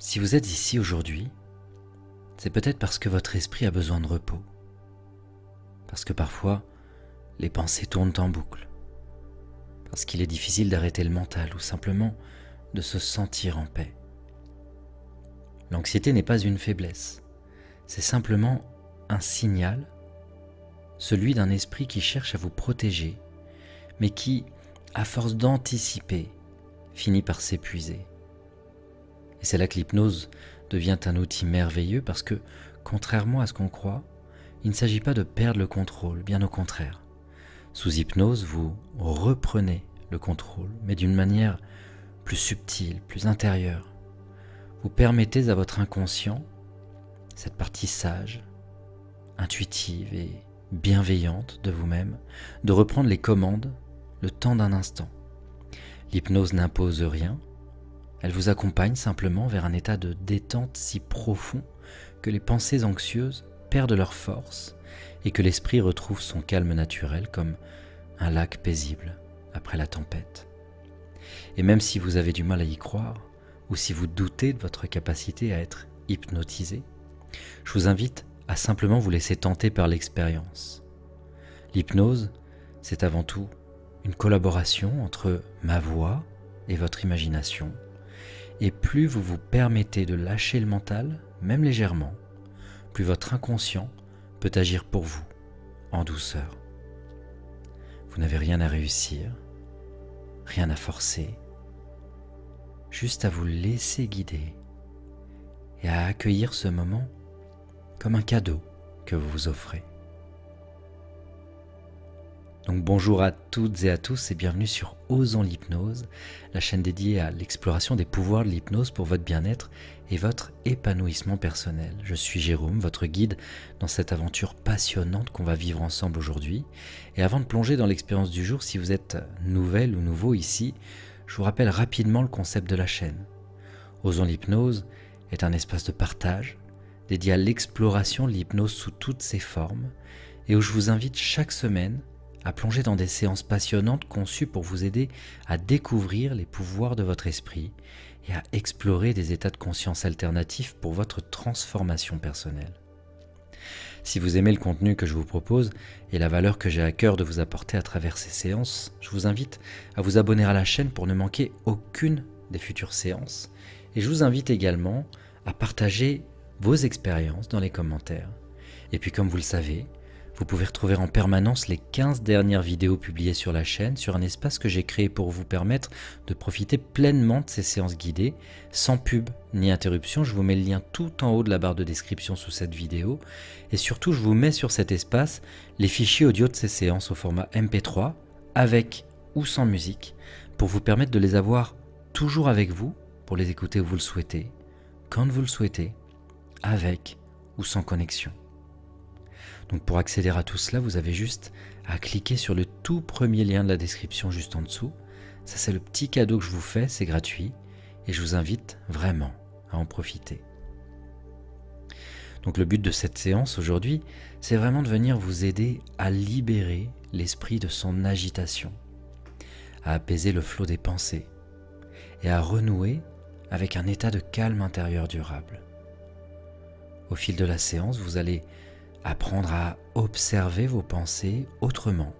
Si vous êtes ici aujourd'hui, c'est peut-être parce que votre esprit a besoin de repos, parce que parfois les pensées tournent en boucle, parce qu'il est difficile d'arrêter le mental ou simplement de se sentir en paix. L'anxiété n'est pas une faiblesse, c'est simplement un signal, celui d'un esprit qui cherche à vous protéger, mais qui, à force d'anticiper, finit par s'épuiser. Et c'est là que l'hypnose devient un outil merveilleux parce que, contrairement à ce qu'on croit, il ne s'agit pas de perdre le contrôle, bien au contraire. Sous hypnose, vous reprenez le contrôle, mais d'une manière plus subtile, plus intérieure. Vous permettez à votre inconscient, cette partie sage, intuitive et bienveillante de vous-même, de reprendre les commandes le temps d'un instant. L'hypnose n'impose rien, elle vous accompagne simplement vers un état de détente si profond que les pensées anxieuses perdent leur force et que l'esprit retrouve son calme naturel comme un lac paisible après la tempête. Et même si vous avez du mal à y croire, ou si vous doutez de votre capacité à être hypnotisé, je vous invite à simplement vous laisser tenter par l'expérience. L'hypnose, c'est avant tout une collaboration entre ma voix et votre imagination. Et plus vous vous permettez de lâcher le mental, même légèrement, plus votre inconscient peut agir pour vous, en douceur. Vous n'avez rien à réussir, rien à forcer, juste à vous laisser guider et à accueillir ce moment comme un cadeau que vous vous offrez. Donc bonjour à toutes et à tous et bienvenue sur Osons l'hypnose, la chaîne dédiée à l'exploration des pouvoirs de l'hypnose pour votre bien-être et votre épanouissement personnel. Je suis Jérôme, votre guide dans cette aventure passionnante qu'on va vivre ensemble aujourd'hui. Et avant de plonger dans l'expérience du jour, si vous êtes nouvelle ou nouveau ici, je vous rappelle rapidement le concept de la chaîne. Osons l'hypnose est un espace de partage dédié à l'exploration de l'hypnose sous toutes ses formes et où je vous invite chaque semaine à plonger dans des séances passionnantes conçues pour vous aider à découvrir les pouvoirs de votre esprit et à explorer des états de conscience alternatifs pour votre transformation personnelle. Si vous aimez le contenu que je vous propose et la valeur que j'ai à cœur de vous apporter à travers ces séances, je vous invite à vous abonner à la chaîne pour ne manquer aucune des futures séances et je vous invite également à partager vos expériences dans les commentaires. Et puis comme vous le savez, vous pouvez retrouver en permanence les 15 dernières vidéos publiées sur la chaîne sur un espace que j'ai créé pour vous permettre de profiter pleinement de ces séances guidées, sans pub ni interruption. Je vous mets le lien tout en haut de la barre de description sous cette vidéo. Et surtout, je vous mets sur cet espace les fichiers audio de ces séances au format MP3, avec ou sans musique, pour vous permettre de les avoir toujours avec vous, pour les écouter où vous le souhaitez, quand vous le souhaitez, avec ou sans connexion. Donc pour accéder à tout cela, vous avez juste à cliquer sur le tout premier lien de la description juste en dessous. Ça, c'est le petit cadeau que je vous fais, c'est gratuit et je vous invite vraiment à en profiter. Donc le but de cette séance aujourd'hui, c'est vraiment de venir vous aider à libérer l'esprit de son agitation, à apaiser le flot des pensées et à renouer avec un état de calme intérieur durable. Au fil de la séance, vous allez apprendre à observer vos pensées autrement,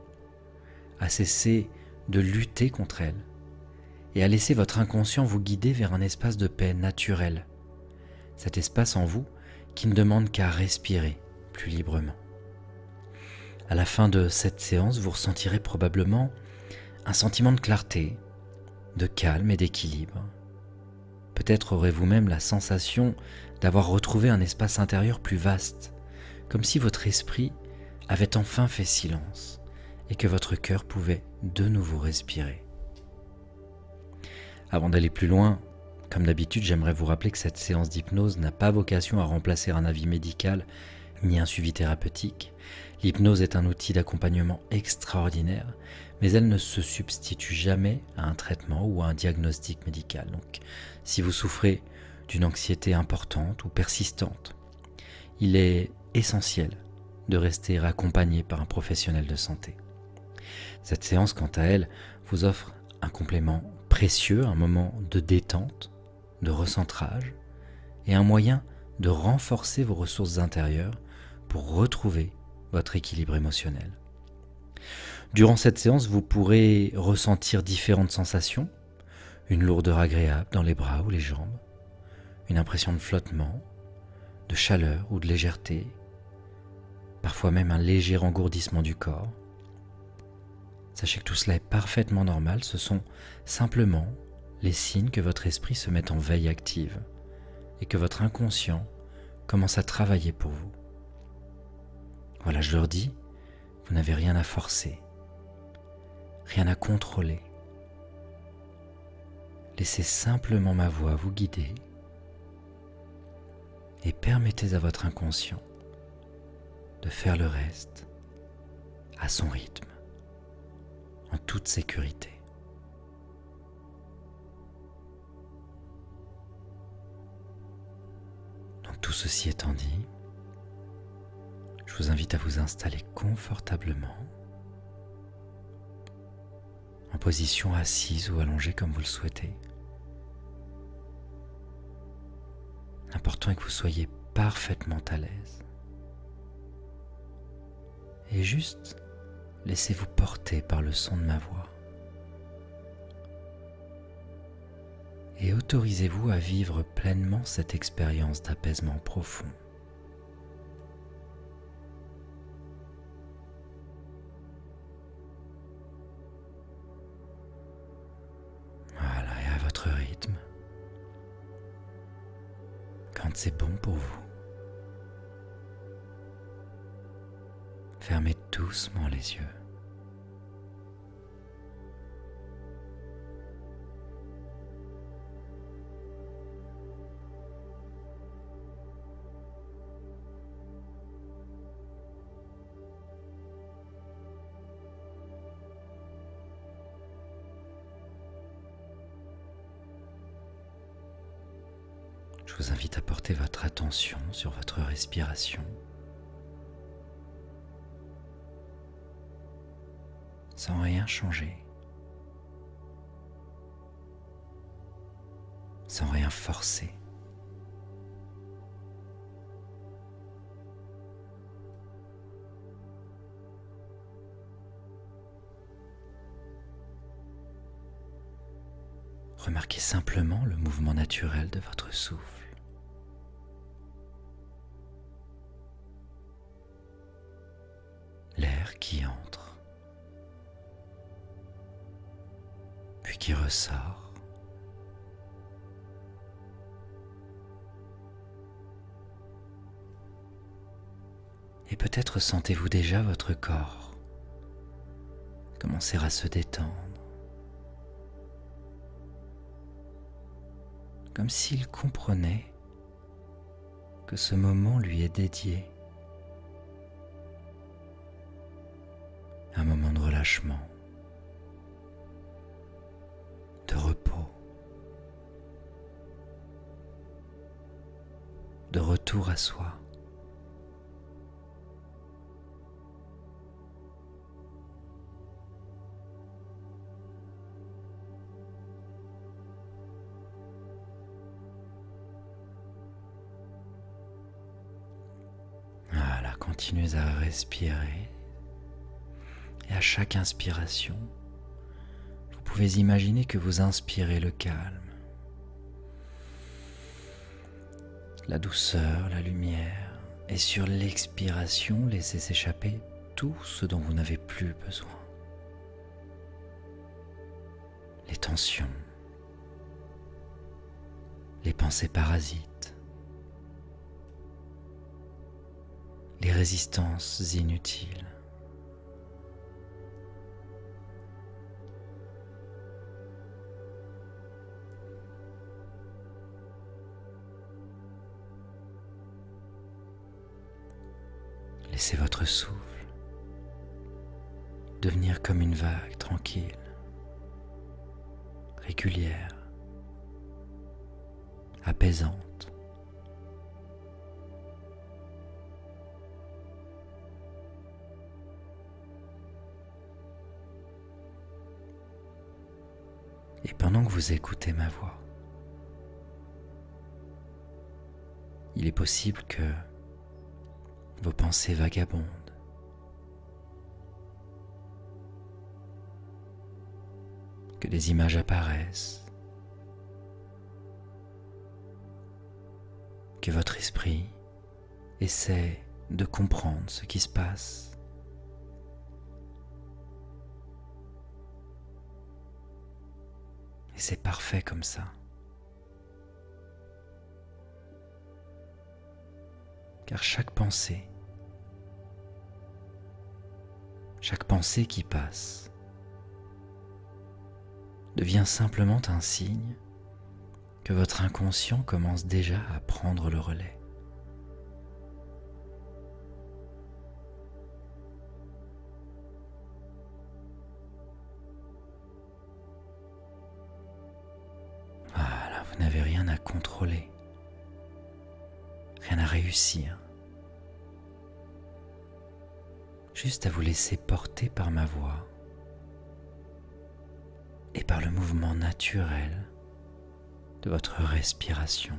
à cesser de lutter contre elles et à laisser votre inconscient vous guider vers un espace de paix naturel, cet espace en vous qui ne demande qu'à respirer plus librement. À la fin de cette séance, vous ressentirez probablement un sentiment de clarté, de calme et d'équilibre. Peut-être aurez-vous même la sensation d'avoir retrouvé un espace intérieur plus vaste, comme si votre esprit avait enfin fait silence et que votre cœur pouvait de nouveau respirer. Avant d'aller plus loin, comme d'habitude, j'aimerais vous rappeler que cette séance d'hypnose n'a pas vocation à remplacer un avis médical ni un suivi thérapeutique. L'hypnose est un outil d'accompagnement extraordinaire, mais elle ne se substitue jamais à un traitement ou à un diagnostic médical. Donc, si vous souffrez d'une anxiété importante ou persistante, il est essentiel de rester accompagné par un professionnel de santé. Cette séance, quant à elle, vous offre un complément précieux, un moment de détente, de recentrage, et un moyen de renforcer vos ressources intérieures pour retrouver votre équilibre émotionnel. Durant cette séance, vous pourrez ressentir différentes sensations, une lourdeur agréable dans les bras ou les jambes, une impression de flottement, de chaleur ou de légèreté, parfois même un léger engourdissement du corps. Sachez que tout cela est parfaitement normal, ce sont simplement les signes que votre esprit se met en veille active et que votre inconscient commence à travailler pour vous. Voilà, je leur dis, vous n'avez rien à forcer, rien à contrôler. Laissez simplement ma voix vous guider et permettez à votre inconscient de faire le reste à son rythme, en toute sécurité. Donc tout ceci étant dit, je vous invite à vous installer confortablement, en position assise ou allongée comme vous le souhaitez. L'important est que vous soyez parfaitement à l'aise. Et juste, laissez-vous porter par le son de ma voix. Et autorisez-vous à vivre pleinement cette expérience d'apaisement profond. Voilà, et à votre rythme, quand c'est bon pour vous, fermez doucement les yeux. Je vous invite à porter votre attention sur votre respiration, sans rien changer, sans rien forcer. Remarquez simplement le mouvement naturel de votre souffle. L'air qui entre, puis qui ressort. Et peut-être sentez-vous déjà votre corps commencer à se détendre, comme s'il comprenait que ce moment lui est dédié. Un moment de relâchement, de repos, de retour à soi. Voilà, continuez à respirer. Et à chaque inspiration, vous pouvez imaginer que vous inspirez le calme, la douceur, la lumière, et sur l'expiration, laissez s'échapper tout ce dont vous n'avez plus besoin. Les tensions, les pensées parasites, les résistances inutiles. Laissez votre souffle devenir comme une vague tranquille, régulière, apaisante. Et pendant que vous écoutez ma voix, il est possible que vos pensées vagabondent, que des images apparaissent, que votre esprit essaie de comprendre ce qui se passe. Et c'est parfait comme ça. Car chaque pensée qui passe devient simplement un signe que votre inconscient commence déjà à prendre le relais. Voilà, vous n'avez rien à contrôler, rien à réussir. Juste à vous laisser porter par ma voix et par le mouvement naturel de votre respiration.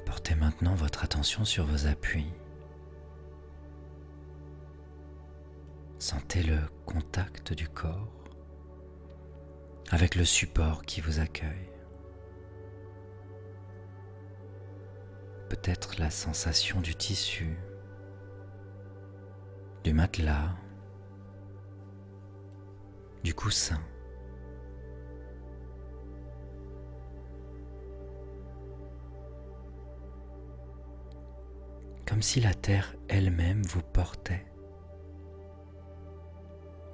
Portez maintenant votre attention sur vos appuis. Sentez le contact du corps avec le support qui vous accueille. Peut-être la sensation du tissu, du matelas, du coussin. Comme si la terre elle-même vous portait,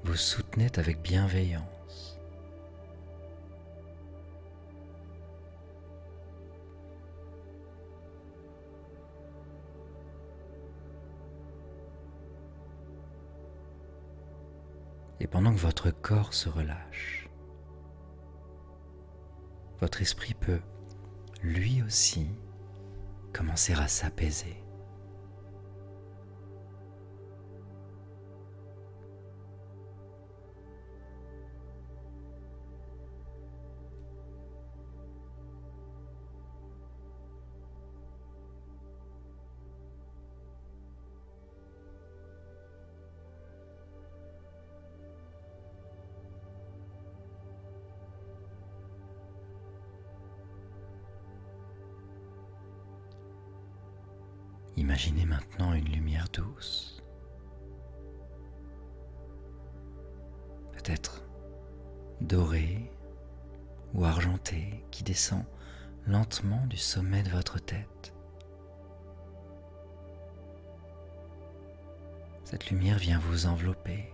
vous soutenait avec bienveillance. Et pendant que votre corps se relâche, votre esprit peut, lui aussi, commencer à s'apaiser. Imaginez maintenant une lumière douce, peut-être dorée ou argentée, qui descend lentement du sommet de votre tête. Cette lumière vient vous envelopper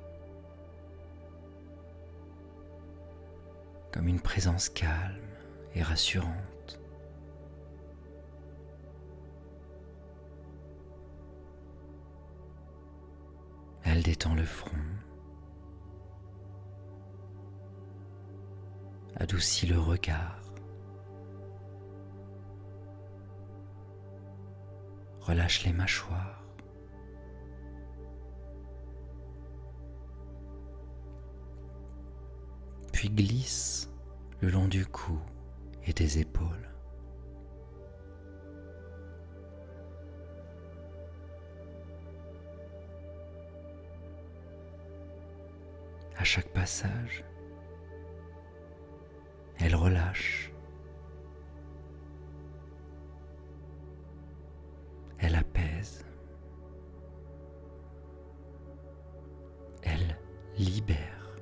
comme une présence calme et rassurante. Elle détend le front, adoucit le regard, relâche les mâchoires, puis glisse le long du cou et des épaules. À chaque passage, elle relâche, elle apaise, elle libère.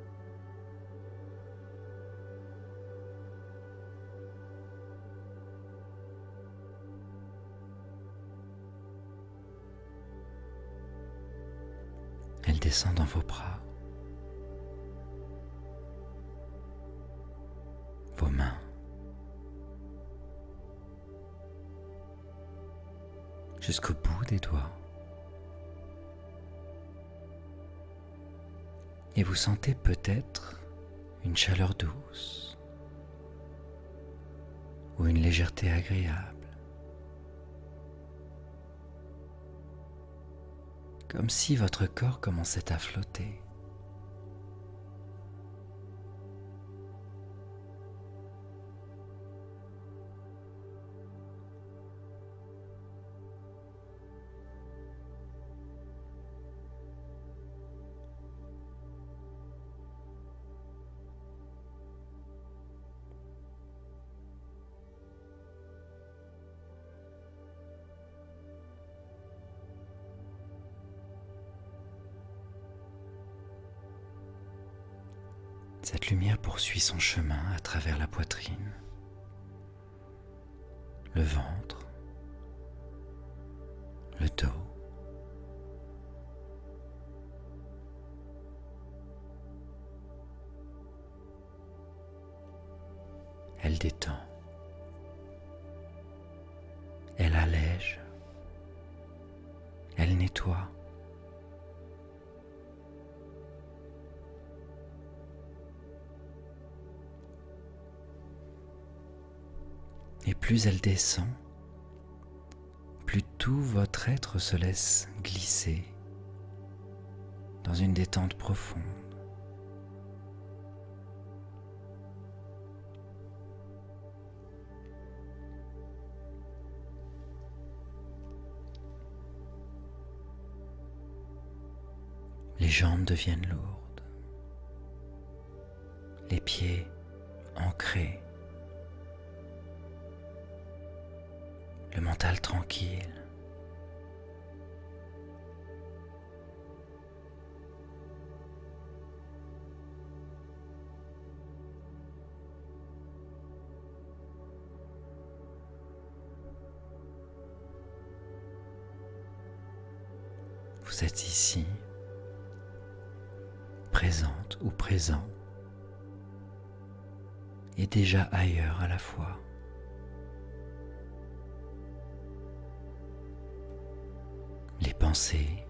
Elle descend dans vos bras, vos mains, jusqu'au bout des doigts. Et vous sentez peut-être une chaleur douce ou une légèreté agréable, comme si votre corps commençait à flotter. Cette lumière poursuit son chemin à travers la poitrine, le ventre, le dos, elle détend, elle allège, elle nettoie. Et plus elle descend, plus tout votre être se laisse glisser dans une détente profonde. Les jambes deviennent lourdes, les pieds ancrés, le mental tranquille. Vous êtes ici, présente ou présent, et déjà ailleurs à la fois. Les pensées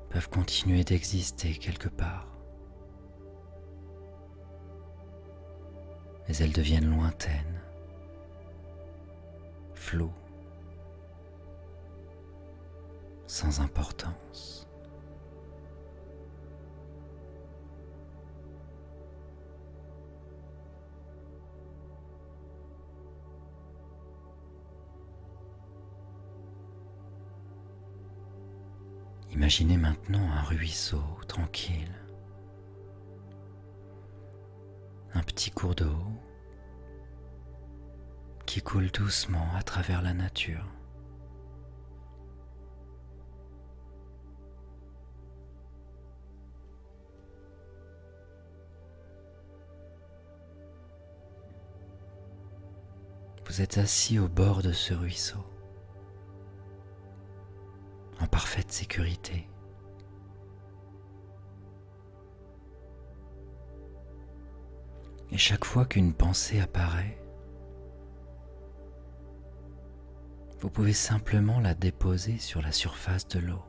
peuvent continuer d'exister quelque part, mais elles deviennent lointaines, floues, sans importance. Imaginez maintenant un ruisseau tranquille, un petit cours d'eau qui coule doucement à travers la nature. Vous êtes assis au bord de ce ruisseau, en parfaite sécurité. Et chaque fois qu'une pensée apparaît, vous pouvez simplement la déposer sur la surface de l'eau,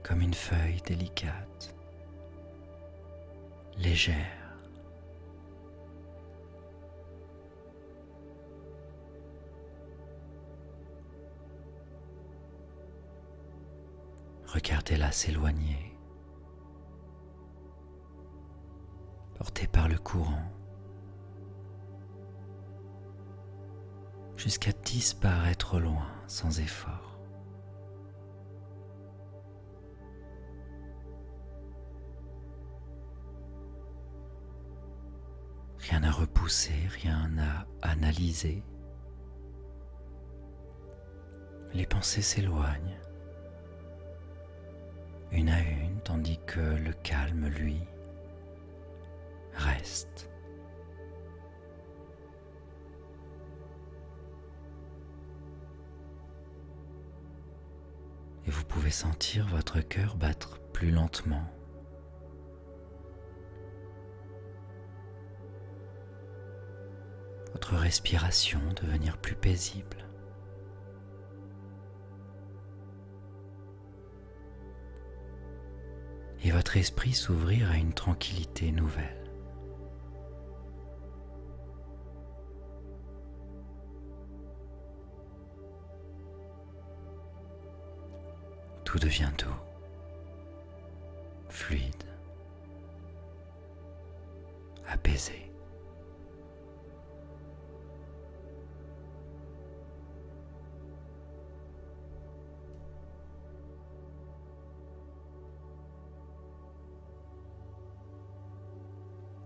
comme une feuille délicate, légère. Regardez-la s'éloigner, portée par le courant, jusqu'à disparaître au loin sans effort. Rien à repousser, rien à analyser. Les pensées s'éloignent, une à une, tandis que le calme, lui, reste. Et vous pouvez sentir votre cœur battre plus lentement. votre respiration devenir plus paisible. Et votre esprit s'ouvrir à une tranquillité nouvelle. Tout devient doux, fluide, apaisé.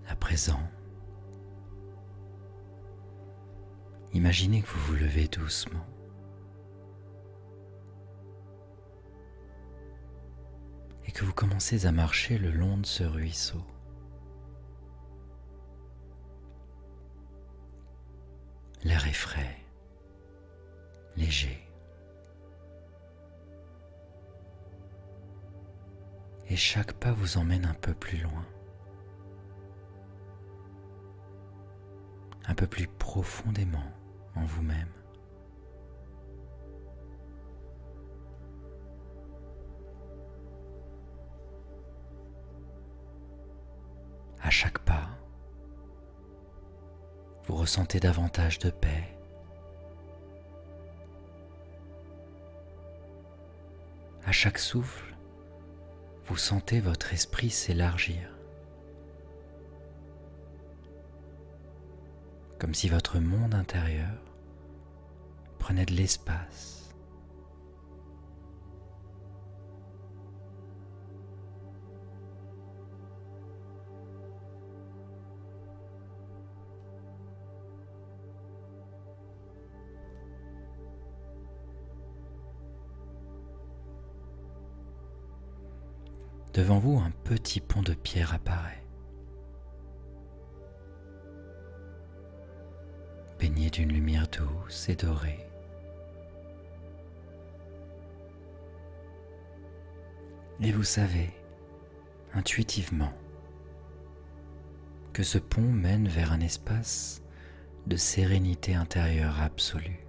À présent, imaginez que vous vous levez doucement. Et que vous commencez à marcher le long de ce ruisseau. L'air est frais, léger. Et chaque pas vous emmène un peu plus loin. Un peu plus profondément en vous-même. À chaque pas, vous ressentez davantage de paix. À chaque souffle, vous sentez votre esprit s'élargir. Comme si votre monde intérieur prenait de l'espace. Devant vous, un petit pont de pierre apparaît, baigné d'une lumière douce et dorée. Et vous savez, intuitivement, que ce pont mène vers un espace de sérénité intérieure absolue.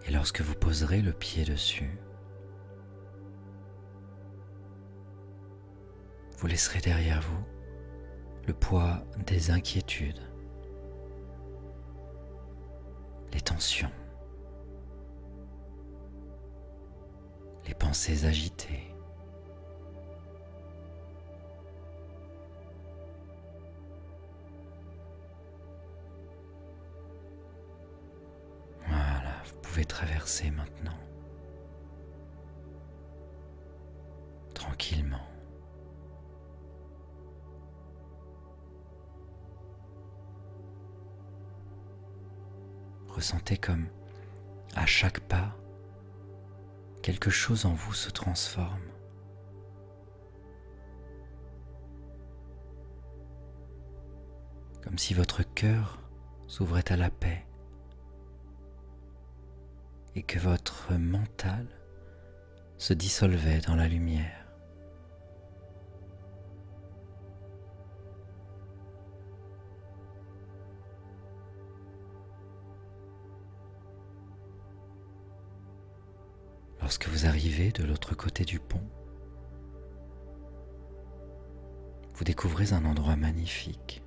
Et lorsque vous poserez le pied dessus, vous laisserez derrière vous le poids des inquiétudes, les tensions, les pensées agitées. Voilà, vous pouvez traverser maintenant, tranquillement. Ressentez comme, à chaque pas, quelque chose en vous se transforme. Comme si votre cœur s'ouvrait à la paix et que votre mental se dissolvait dans la lumière. Lorsque vous arrivez de l'autre côté du pont, vous découvrez un endroit magnifique.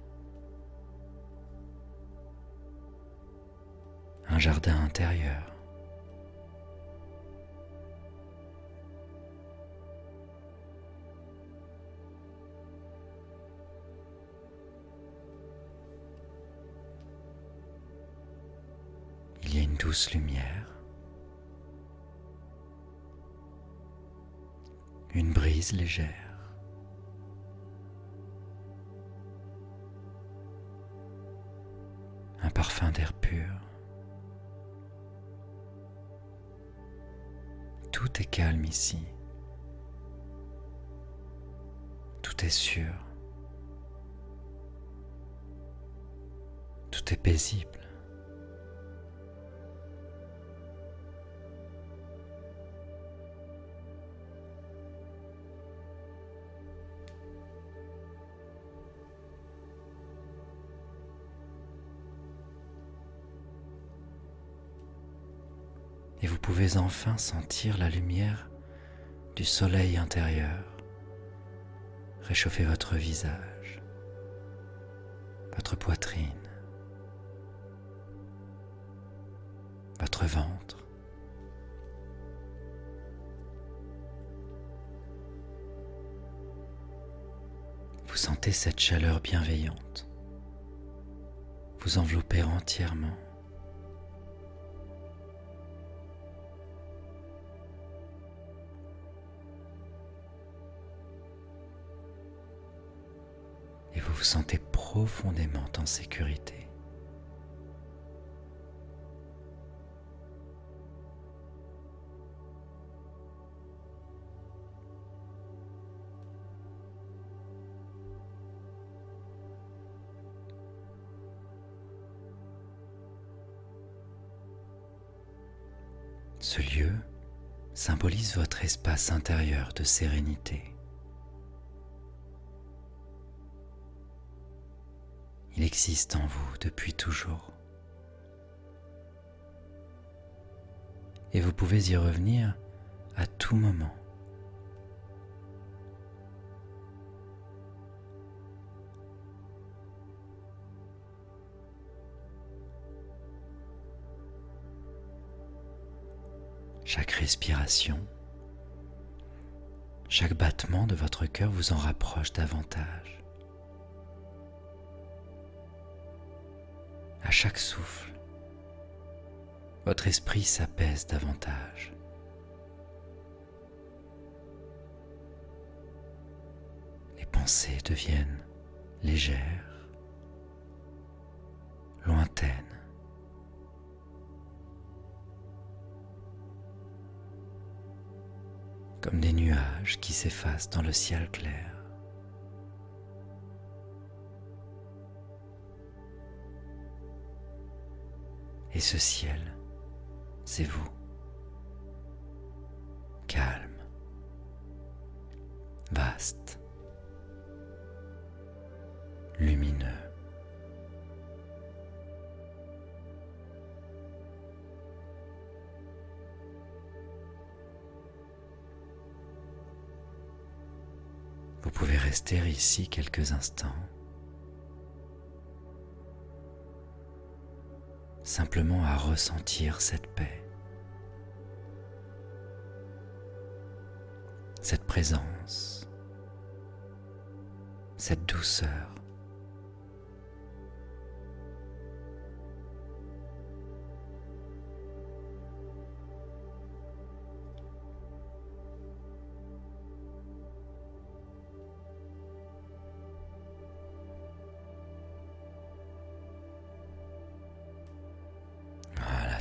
Un jardin intérieur. Il y a une douce lumière. Une brise légère. Un parfum d'air pur. Tout est calme ici. Tout est sûr. Tout est paisible. vous pouvez enfin sentir la lumière du soleil intérieur réchauffer votre visage, votre poitrine, votre ventre. Vous sentez cette chaleur bienveillante vous envelopper entièrement. Et vous vous sentez profondément en sécurité. Ce lieu symbolise votre espace intérieur de sérénité. Il existe en vous depuis toujours. Et vous pouvez y revenir à tout moment. Chaque respiration, chaque battement de votre cœur vous en rapproche davantage. À chaque souffle, votre esprit s'apaise davantage. Les pensées deviennent légères, lointaines. Comme des nuages qui s'effacent dans le ciel clair. Et ce ciel, c'est vous, calme, vaste, lumineux. Vous pouvez rester ici quelques instants, simplement à ressentir cette paix, cette présence, cette douceur.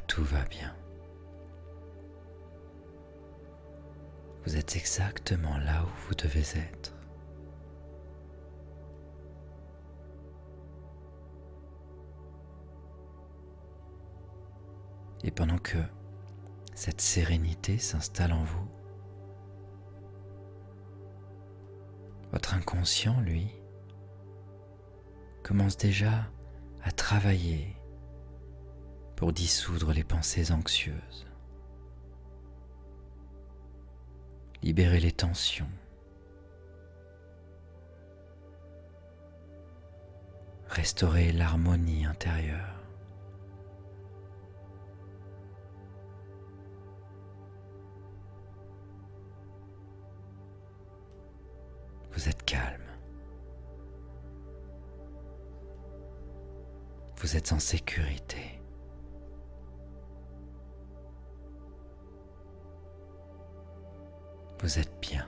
Tout va bien. Vous êtes exactement là où vous devez être. Et pendant que cette sérénité s'installe en vous, votre inconscient, lui, commence déjà à travailler pour dissoudre les pensées anxieuses, libérer les tensions, restaurer l'harmonie intérieure. Vous êtes calme. Vous êtes en sécurité. Vous êtes bien.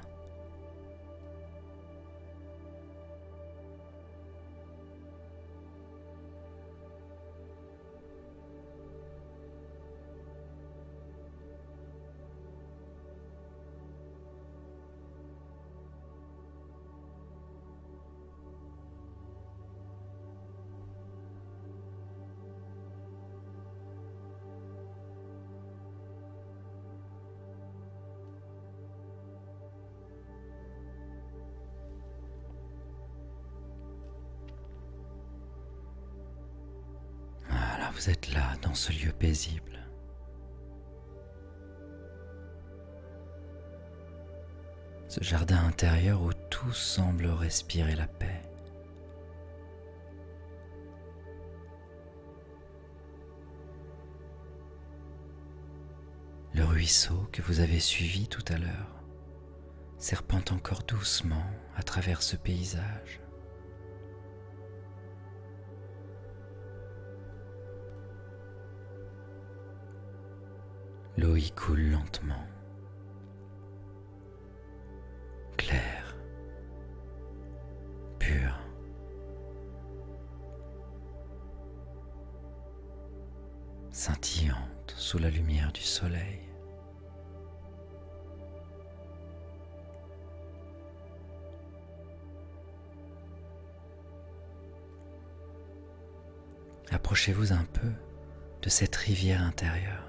Vous êtes là, dans ce lieu paisible. ce jardin intérieur où tout semble respirer la paix. Le ruisseau que vous avez suivi tout à l'heure serpente encore doucement à travers ce paysage. L'eau y coule lentement, claire, pure. Scintillante sous la lumière du soleil. Approchez-vous un peu de cette rivière intérieure.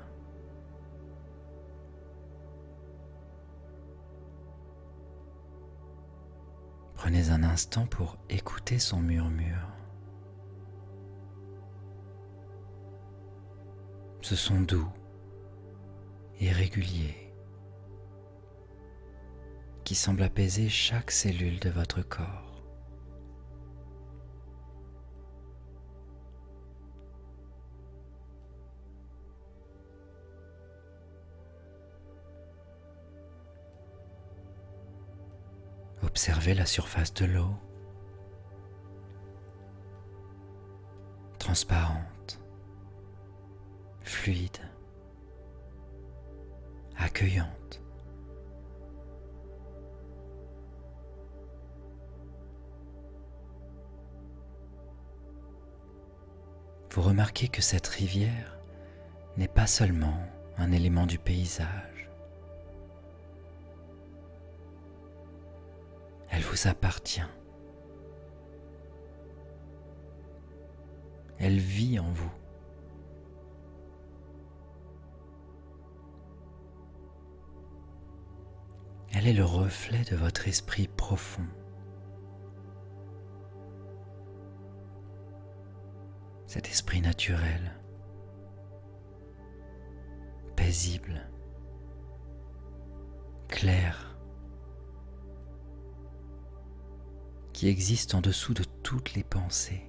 Prenez un instant pour écouter son murmure. Ce son doux et régulier qui semble apaiser chaque cellule de votre corps. Observez la surface de l'eau, transparente, fluide, accueillante. Vous remarquez que cette rivière n'est pas seulement un élément du paysage. Elle vous appartient. Elle vit en vous. Elle est le reflet de votre esprit profond. Cet esprit naturel, paisible, clair, qui existe en dessous de toutes les pensées.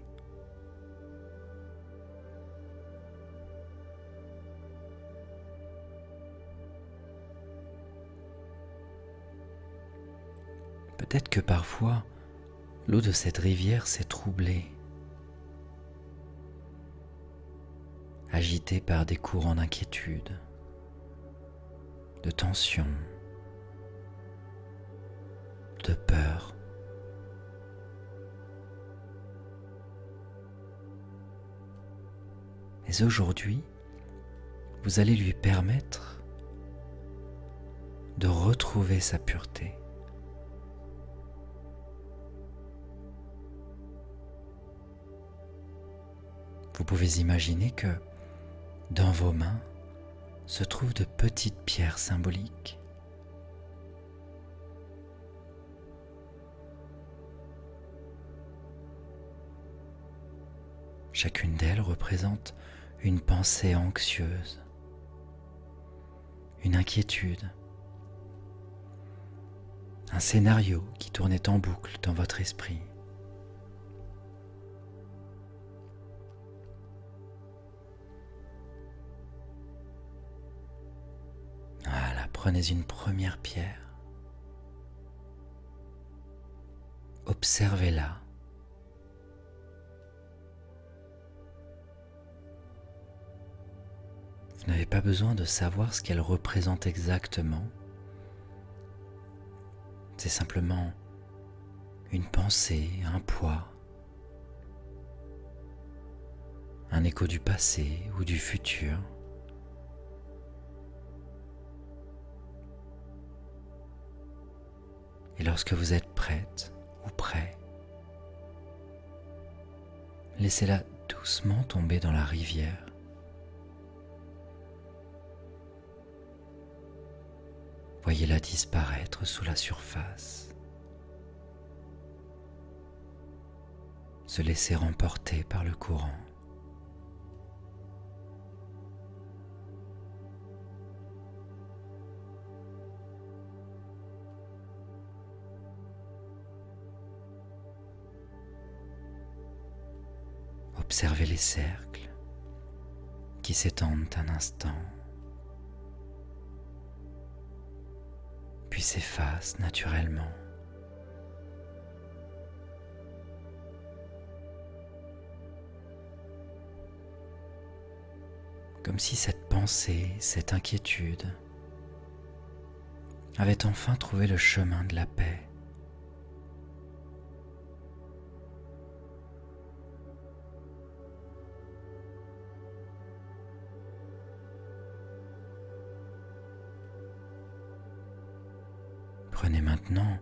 Peut-être que parfois, l'eau de cette rivière s'est troublée, agitée par des courants d'inquiétude, de tension, de peur. Mais aujourd'hui, vous allez lui permettre de retrouver sa pureté. Vous pouvez imaginer que dans vos mains se trouvent de petites pierres symboliques. Chacune d'elles représente une pensée anxieuse, une inquiétude, un scénario qui tournait en boucle dans votre esprit. Voilà, prenez une première pierre, observez-la. Vous n'avez pas besoin de savoir ce qu'elle représente exactement. C'est simplement une pensée, un poids, un écho du passé ou du futur. Et lorsque vous êtes prête ou prêt, laissez-la doucement tomber dans la rivière. Voyez-la disparaître sous la surface, se laisser emporter par le courant. Observez les cercles qui s'étendent un instant, puis s'effacent naturellement. Comme si cette pensée, cette inquiétude avait enfin trouvé le chemin de la paix. Prenez maintenant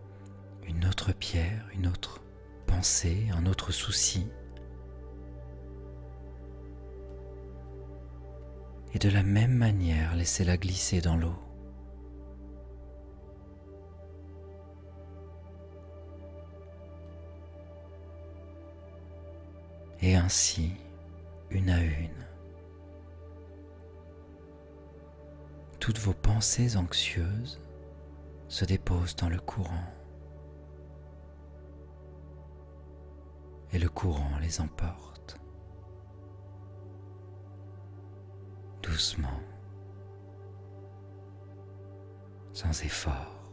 une autre pierre, une autre pensée, un autre souci, et de la même manière laissez-la glisser dans l'eau. Et ainsi, une à une, toutes vos pensées anxieuses se déposent dans le courant et le courant les emporte doucement, sans effort,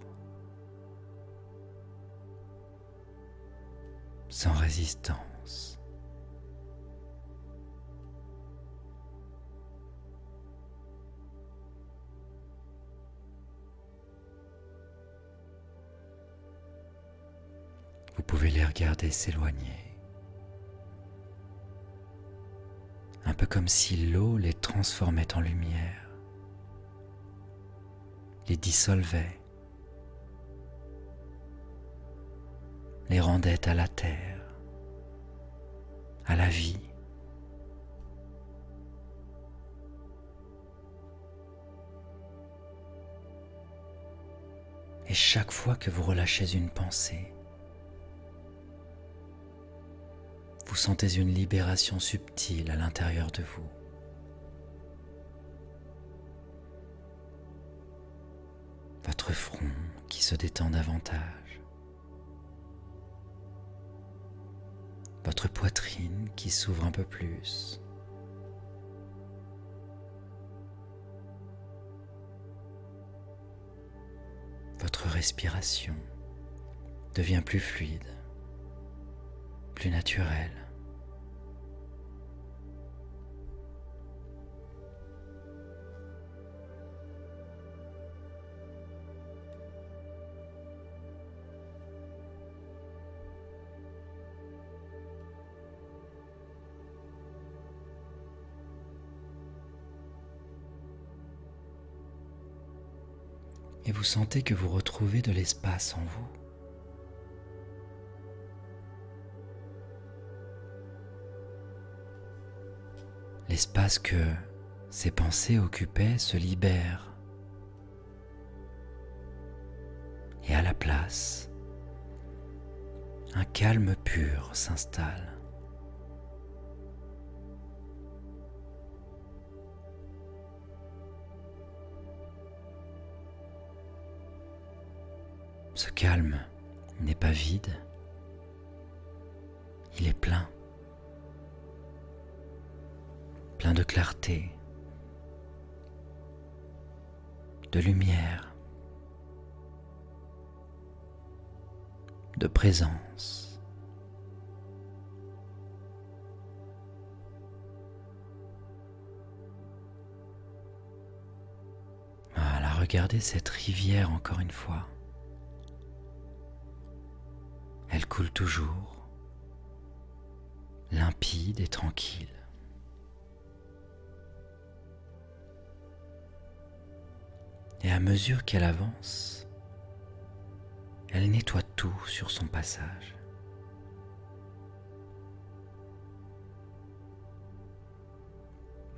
sans résistance. Vous pouvez les regarder s'éloigner, un peu comme si l'eau les transformait en lumière, les dissolvait, les rendait à la terre, à la vie. Et chaque fois que vous relâchez une pensée, vous sentez une libération subtile à l'intérieur de vous. Votre front qui se détend davantage. Votre poitrine qui s'ouvre un peu plus. Votre respiration devient plus fluide, plus naturelle. Et vous sentez que vous retrouvez de l'espace en vous. L'espace que ces pensées occupaient se libère. Et à la place, un calme pur s'installe. Ce calme n'est pas vide, il est plein, plein de clarté, de lumière, de présence. Voilà, regardez cette rivière encore une fois. Elle coule toujours, limpide et tranquille. Et à mesure qu'elle avance, elle nettoie tout sur son passage.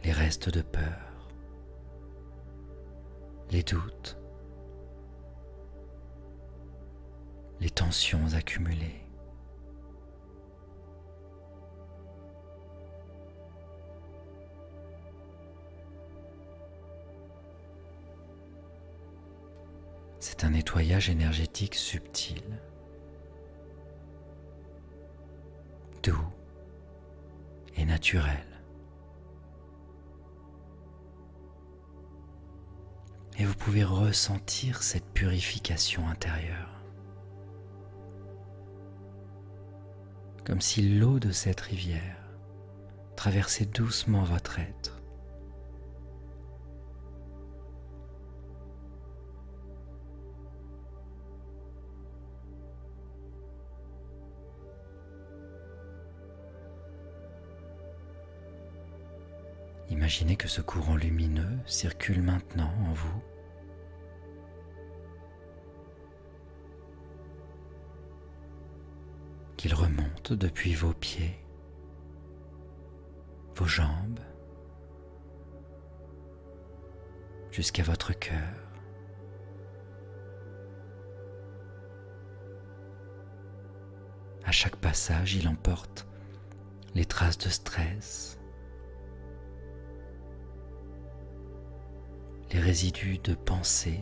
Les restes de peur, les doutes, les tensions accumulées. C'est un nettoyage énergétique subtil, doux et naturel. Et vous pouvez ressentir cette purification intérieure. Comme si l'eau de cette rivière traversait doucement votre être. Imaginez que ce courant lumineux circule maintenant en vous. Qu'il remonte depuis vos pieds, vos jambes, jusqu'à votre cœur. À chaque passage, il emporte les traces de stress, les résidus de pensée,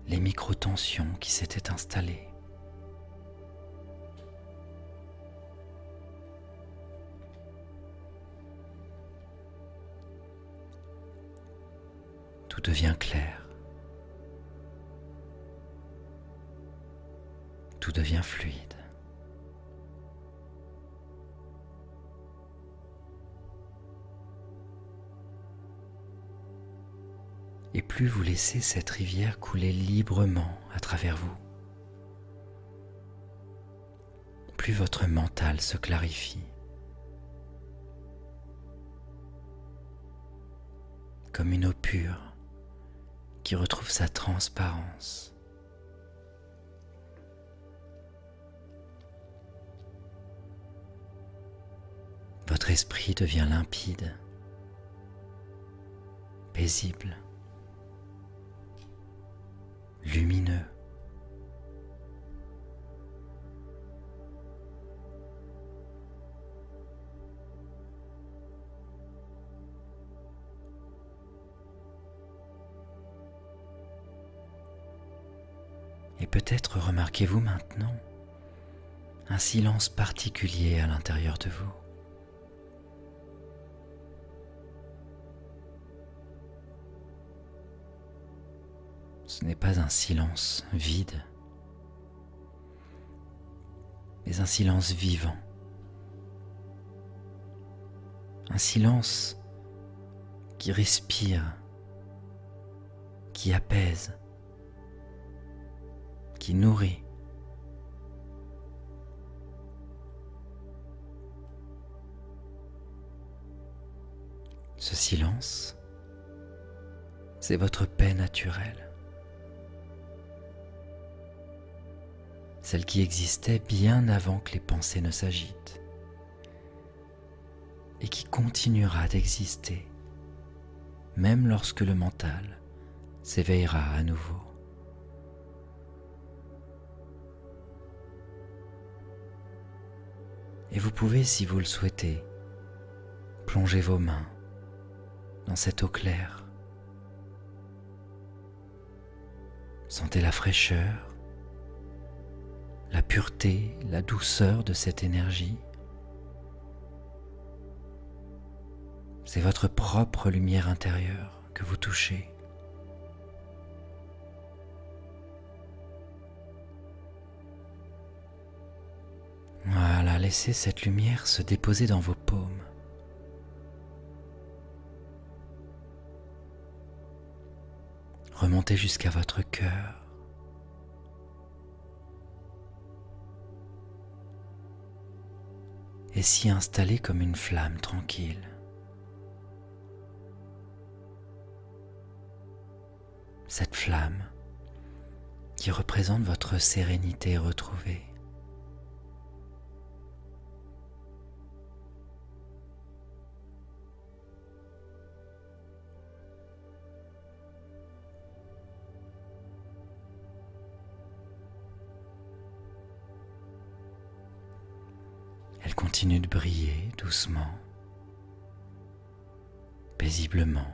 les micro-tensions qui s'étaient installées. Tout devient clair. Tout devient fluide. Et plus vous laissez cette rivière couler librement à travers vous, plus votre mental se clarifie, comme une eau pure qui retrouve sa transparence. Votre esprit devient limpide, paisible, lumineux. Et peut-être remarquez-vous maintenant un silence particulier à l'intérieur de vous. Ce n'est pas un silence vide, mais un silence vivant. Un silence qui respire, qui apaise, qui nourrit. Ce silence, c'est votre paix naturelle. Celle qui existait bien avant que les pensées ne s'agitent et qui continuera d'exister même lorsque le mental s'éveillera à nouveau. Et vous pouvez, si vous le souhaitez, plonger vos mains dans cette eau claire. Sentez la fraîcheur, la pureté, la douceur de cette énergie. C'est votre propre lumière intérieure que vous touchez. Voilà, laissez cette lumière se déposer dans vos paumes. Remontez jusqu'à votre cœur. Et s'y installer comme une flamme tranquille. Cette flamme qui représente votre sérénité retrouvée. Elle continue de briller doucement, paisiblement,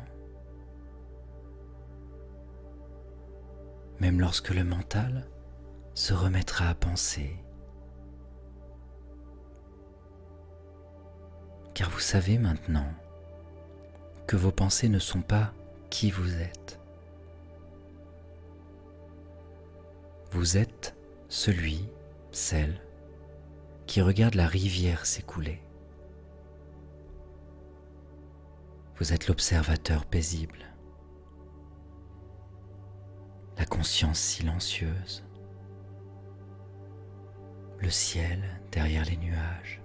même lorsque le mental se remettra à penser car vous savez maintenant que vos pensées ne sont pas qui vous êtes. Vous êtes celui, celle, qui regarde la rivière s'écouler. Vous êtes l'observateur paisible, la conscience silencieuse, le ciel derrière les nuages.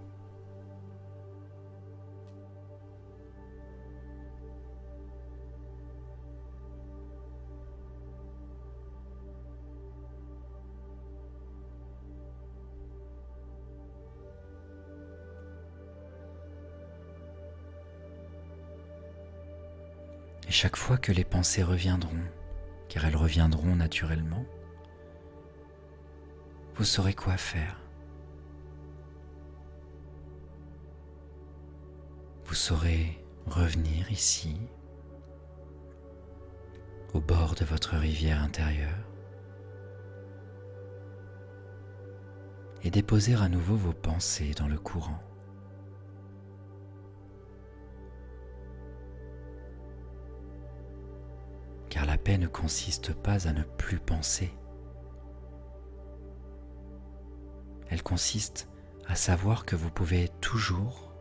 Et chaque fois que les pensées reviendront, car elles reviendront naturellement, vous saurez quoi faire. Vous saurez revenir ici, au bord de votre rivière intérieure, et déposer à nouveau vos pensées dans le courant. Car la paix ne consiste pas à ne plus penser. Elle consiste à savoir que vous pouvez toujours,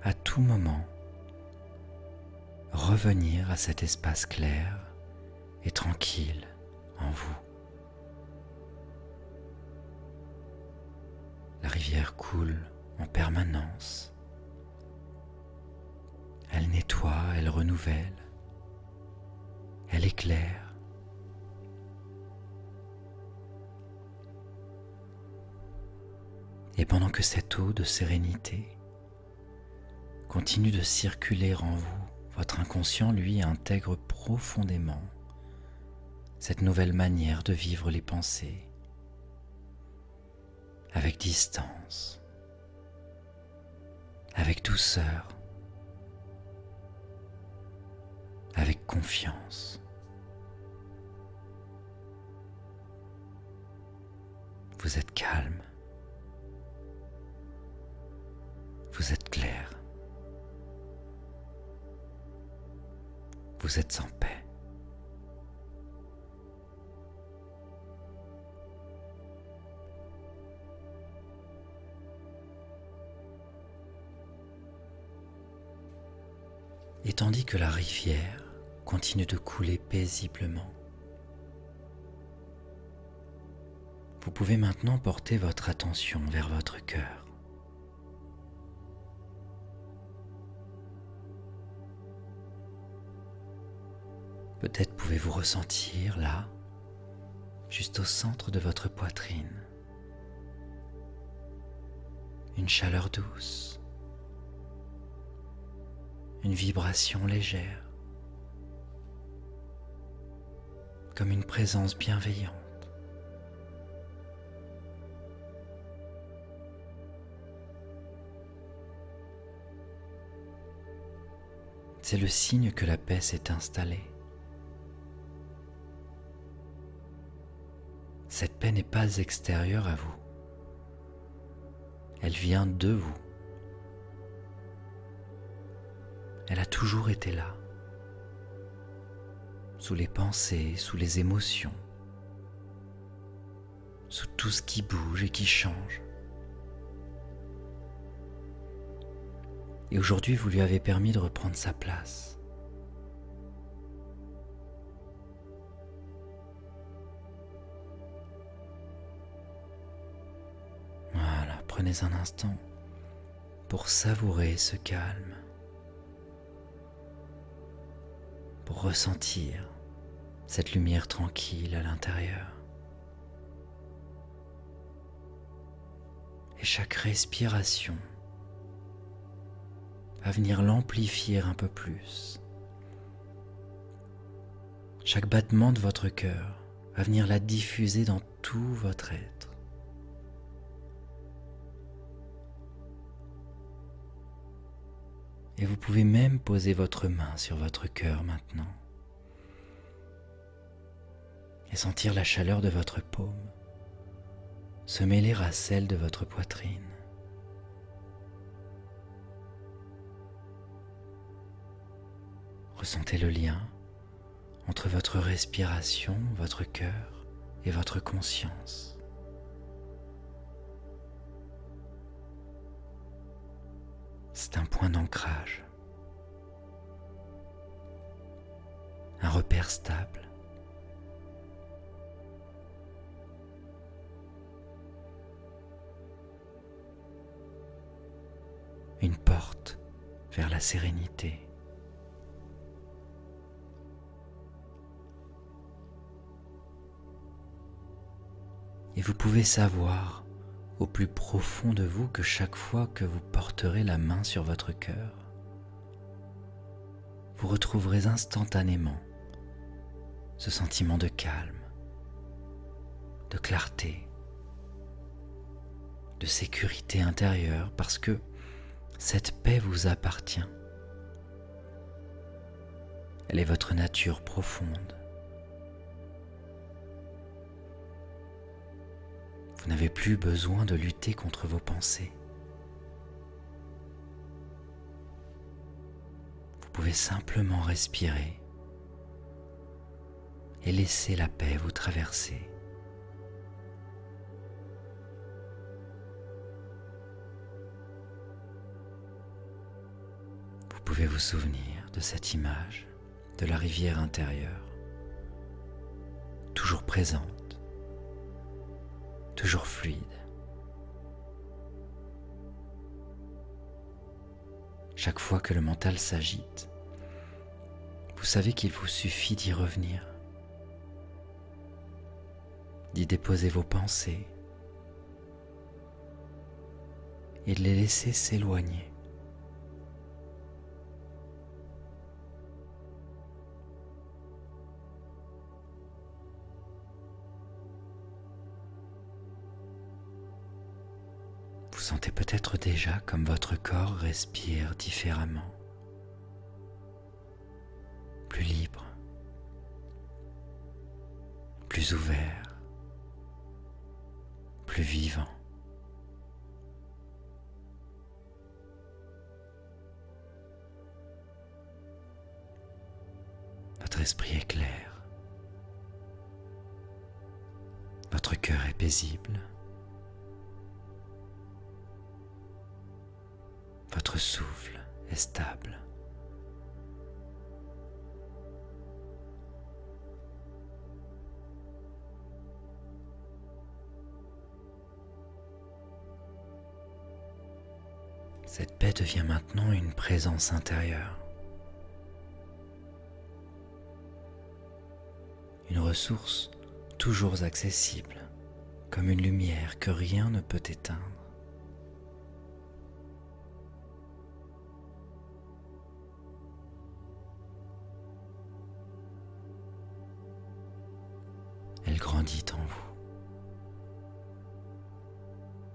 à tout moment, revenir à cet espace clair et tranquille en vous. La rivière coule en permanence. Elle nettoie, elle renouvelle. Elle éclaire. Et pendant que cette eau de sérénité continue de circuler en vous, votre inconscient, lui, intègre profondément cette nouvelle manière de vivre les pensées, avec distance, avec douceur, avec confiance. Vous êtes calme. Vous êtes clair. Vous êtes en paix. Et tandis que la rivière continue de couler paisiblement, vous pouvez maintenant porter votre attention vers votre cœur. Peut-être pouvez-vous ressentir là, juste au centre de votre poitrine, une chaleur douce, une vibration légère, comme une présence bienveillante. C'est le signe que la paix s'est installée. Cette paix n'est pas extérieure à vous. Elle vient de vous. Elle a toujours été là, sous les pensées, sous les émotions, sous tout ce qui bouge et qui change. Et aujourd'hui, vous lui avez permis de reprendre sa place. Voilà, prenez un instant pour savourer ce calme, pour ressentir cette lumière tranquille à l'intérieur. Et chaque respiration va venir l'amplifier un peu plus. Chaque battement de votre cœur va venir la diffuser dans tout votre être. Et vous pouvez même poser votre main sur votre cœur maintenant et sentir la chaleur de votre paume se mêler à celle de votre poitrine. Ressentez le lien entre votre respiration, votre cœur et votre conscience. C'est un point d'ancrage, un repère stable. Une porte vers la sérénité. Et vous pouvez savoir au plus profond de vous que chaque fois que vous porterez la main sur votre cœur, vous retrouverez instantanément ce sentiment de calme, de clarté, de sécurité intérieure, parce que cette paix vous appartient. Elle est votre nature profonde. Vous n'avez plus besoin de lutter contre vos pensées. Vous pouvez simplement respirer et laisser la paix vous traverser. Vous pouvez vous souvenir de cette image de la rivière intérieure, toujours présente, toujours fluide. Chaque fois que le mental s'agite, vous savez qu'il vous suffit d'y revenir, d'y déposer vos pensées et de les laisser s'éloigner. Vous sentez peut-être déjà comme votre corps respire différemment, plus libre, plus ouvert, plus vivant. Votre esprit est clair, votre cœur est paisible, votre souffle est stable. Cette paix devient maintenant une présence intérieure, une ressource toujours accessible, comme une lumière que rien ne peut éteindre. Elle grandit en vous,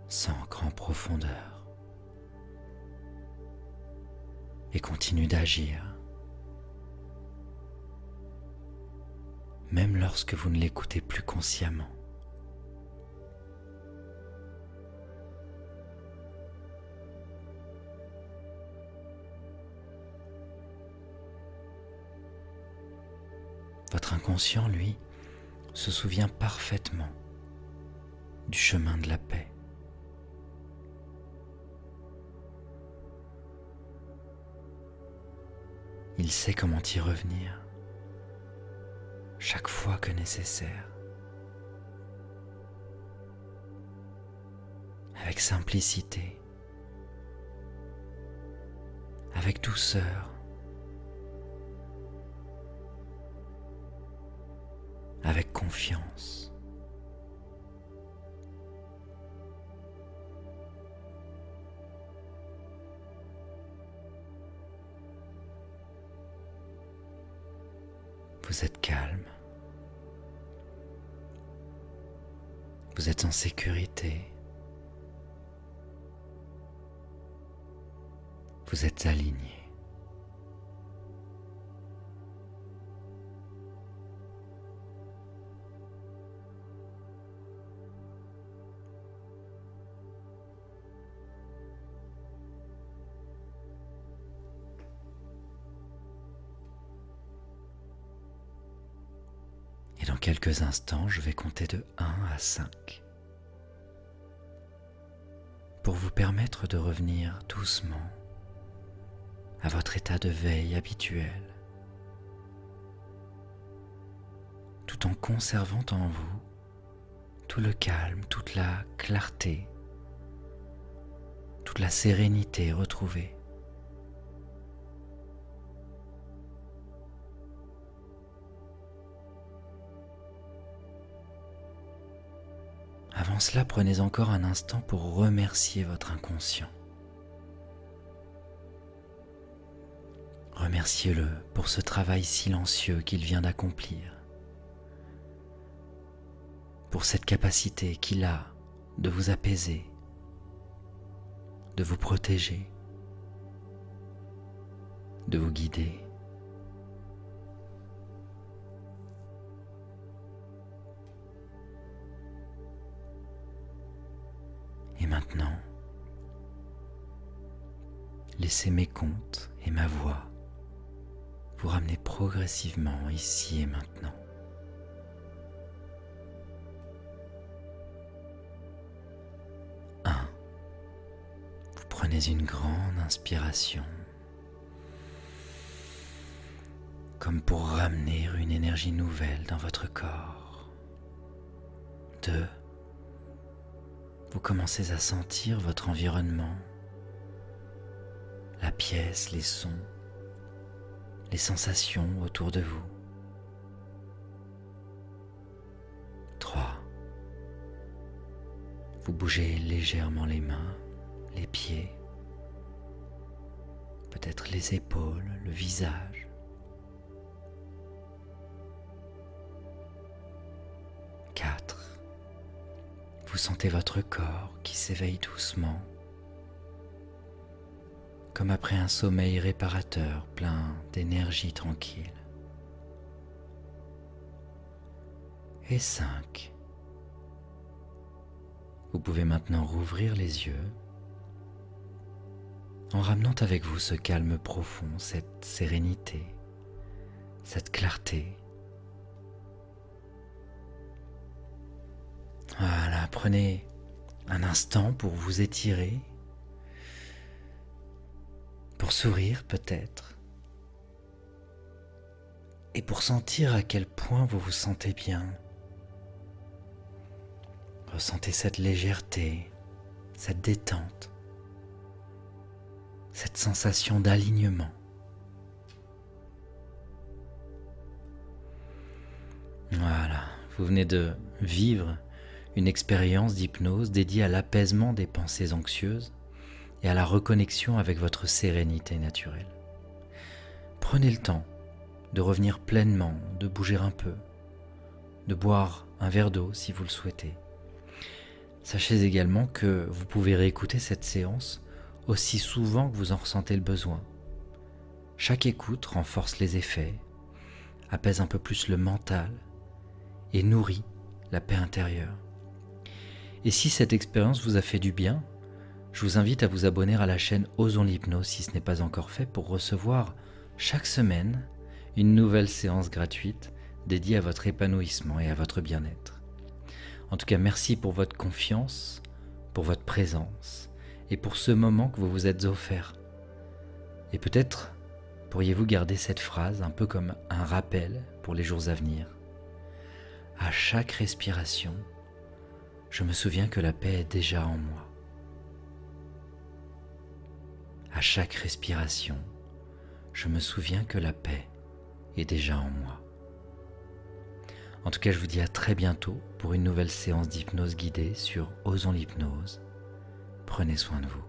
s'ancre en profondeur et continue d'agir, même lorsque vous ne l'écoutez plus consciemment. Votre inconscient, lui, se souvient parfaitement du chemin de la paix. Il sait comment y revenir chaque fois que nécessaire, avec simplicité, avec douceur, avec confiance. Vous êtes calme, vous êtes en sécurité, vous êtes aligné. Et dans quelques instants, je vais compter de 1 à 5 pour vous permettre de revenir doucement à votre état de veille habituel, tout en conservant en vous tout le calme, toute la clarté, toute la sérénité retrouvée. Avant cela, prenez encore un instant pour remercier votre inconscient. Remerciez-le pour ce travail silencieux qu'il vient d'accomplir, pour cette capacité qu'il a de vous apaiser, de vous protéger, de vous guider. Et maintenant, laissez mes contes et ma voix vous ramener progressivement ici et maintenant. 1. Vous prenez une grande inspiration, comme pour ramener une énergie nouvelle dans votre corps. 2. Vous commencez à sentir votre environnement, la pièce, les sons, les sensations autour de vous. 3. Vous bougez légèrement les mains, les pieds, peut-être les épaules, le visage. 4. Vous sentez votre corps qui s'éveille doucement, comme après un sommeil réparateur plein d'énergie tranquille. Et 5. Vous pouvez maintenant rouvrir les yeux en ramenant avec vous ce calme profond, cette sérénité, cette clarté. Voilà, prenez un instant pour vous étirer, pour sourire peut-être, et pour sentir à quel point vous vous sentez bien. Ressentez cette légèreté, cette détente, cette sensation d'alignement. Voilà, vous venez de vivre une expérience d'hypnose dédiée à l'apaisement des pensées anxieuses et à la reconnexion avec votre sérénité naturelle. Prenez le temps de revenir pleinement, de bouger un peu, de boire un verre d'eau si vous le souhaitez. Sachez également que vous pouvez réécouter cette séance aussi souvent que vous en ressentez le besoin. Chaque écoute renforce les effets, apaise un peu plus le mental et nourrit la paix intérieure. Et si cette expérience vous a fait du bien, je vous invite à vous abonner à la chaîne Osons l'Hypnose si ce n'est pas encore fait pour recevoir chaque semaine une nouvelle séance gratuite dédiée à votre épanouissement et à votre bien-être. En tout cas, merci pour votre confiance, pour votre présence et pour ce moment que vous vous êtes offert. Et peut-être pourriez-vous garder cette phrase un peu comme un rappel pour les jours à venir. À chaque respiration, je me souviens que la paix est déjà en moi. À chaque respiration, je me souviens que la paix est déjà en moi. En tout cas, je vous dis à très bientôt pour une nouvelle séance d'hypnose guidée sur Osons l'Hypnose. Prenez soin de vous.